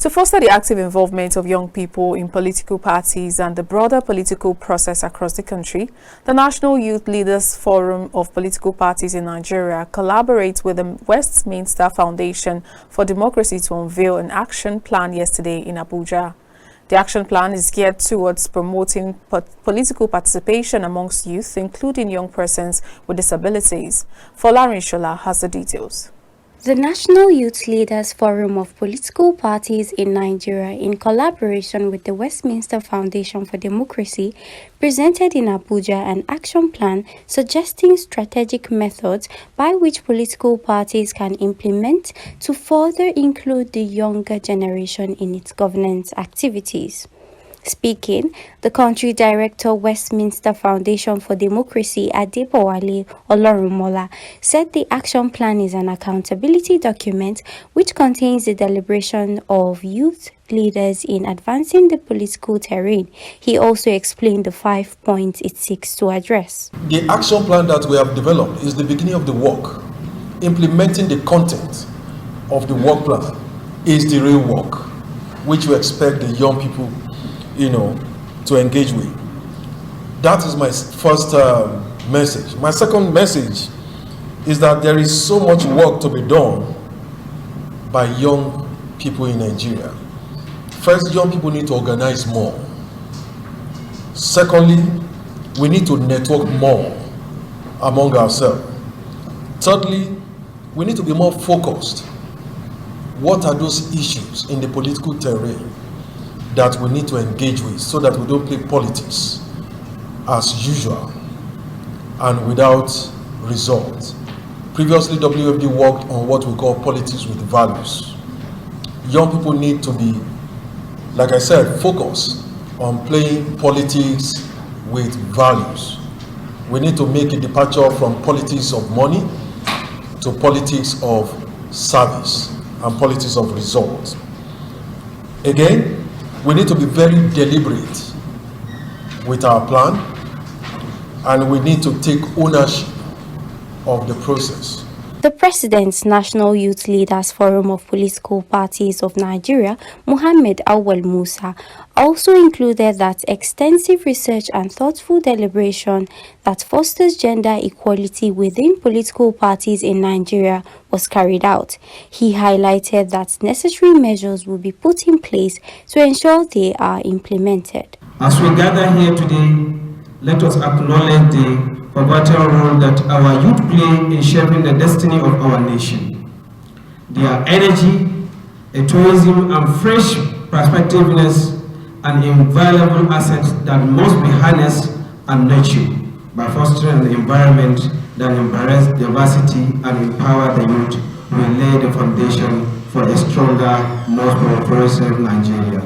To foster the active involvement of young people in political parties and the broader political process across the country, the National Youth Leaders Forum of Political Parties in Nigeria collaborates with the Westminster Foundation for Democracy to unveil an action plan yesterday in Abuja. The action plan is geared towards promoting political participation amongst youth, including young persons with disabilities. Folarin Shola has the details. The National Youth Leaders Forum of Political Parties in Nigeria, in collaboration with the Westminster Foundation for Democracy, presented in Abuja an action plan suggesting strategic methods by which political parties can implement to further include the younger generation in its governance activities. Speaking, the country director, Westminster Foundation for Democracy, Adebowale Olorumola, said the action plan is an accountability document which contains the deliberation of youth leaders in advancing the political terrain. He also explained the 5 points it seeks to address. The action plan that we have developed is the beginning of the work. Implementing the content of the work plan is the real work, which we expect the young people to engage with. That is my first message. My second message is that there is so much work to be done by young people in Nigeria. First, young people need to organize more. Secondly, we need to network more among ourselves. Thirdly, we need to be more focused. What are those issues in the political terrain that we need to engage with so that we don't play politics as usual and without results? Previously, WFD worked on what we call politics with values. Young people need to be, like I said, focused on playing politics with values. We need to make a departure from politics of money to politics of service and politics of results. Again, we need to be very deliberate with our plan, and we need to take ownership of the process. The President's National Youth Leaders Forum of Political Parties of Nigeria, Muhammad Awal Musa, also included that extensive research and thoughtful deliberation that fosters gender equality within political parties in Nigeria was carried out. He highlighted that necessary measures will be put in place to ensure they are implemented. As we gather here today, let us acknowledge the pivotal role that our youth play in shaping the destiny of our nation. Their energy, enthusiasm, and fresh perspectiveness an invaluable asset that must be harnessed and nurtured by fostering an environment that embraces diversity and empower the youth will lay the foundation for a stronger, more progressive Nigeria.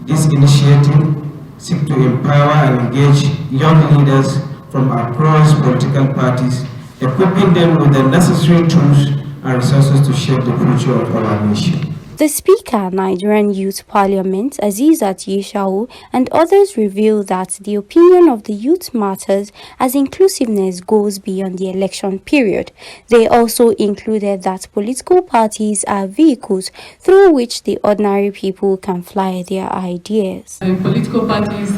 This initiative seeks to empower and engage young leaders from across political parties, equipping them with the necessary tools and resources to shape the future of our nation. The Speaker, Nigerian Youth Parliament, Azizat Yeshau, and others reveal that the opinion of the youth matters as inclusiveness goes beyond the election period. They also included that political parties are vehicles through which the ordinary people can fly their ideas. Political parties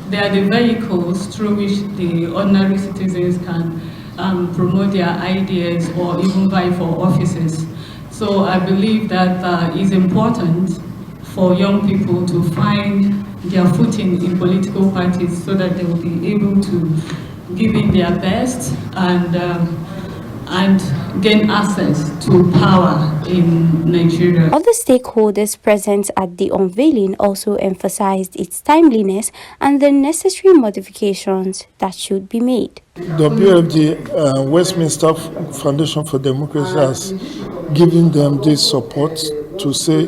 they are the vehicles through which the ordinary citizens can promote their ideas or even vie for offices. So I believe that it's important for young people to find their footing in political parties so that they will be able to give in their best and gain access to power in Nigeria. Other stakeholders present at the unveiling also emphasized its timeliness and the necessary modifications that should be made. WFD, Westminster Foundation for Democracy, has given them this support to say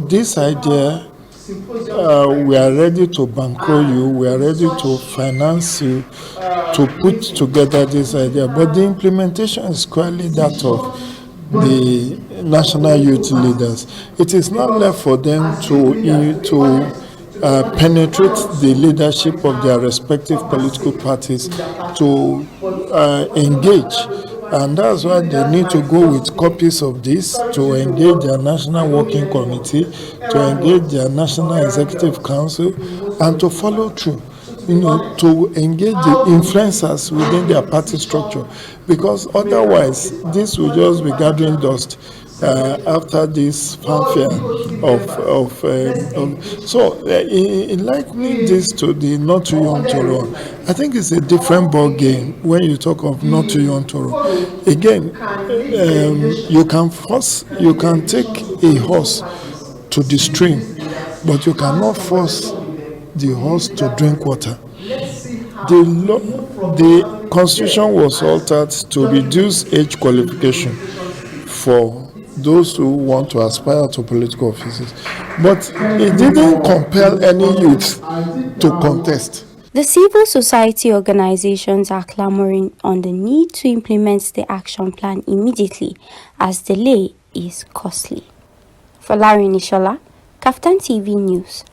this idea, we are ready to bankroll you, we are ready to finance you, to put together this idea. But the implementation is clearly that of the national youth leaders. It is not left for them to penetrate the leadership of their respective political parties to engage And that's why they need to go with copies of this to engage their National Working Committee, to engage their National Executive Council, and to follow through, to engage the influencers within their party structure. Because otherwise, this will just be gathering dust after this fanfare in likening this to the not too young to run, I think it's a different ball game when you talk of not too young to run. Again, you can take a horse to the stream, but you cannot force the horse to drink water. The constitution was altered to reduce age qualification for those who want to aspire to political offices, but it didn't compel any youth to contest. The civil society organizations are clamoring on the need to implement the action plan immediately, as delay is costly. For Larry Nishola, KAFTAN TV News.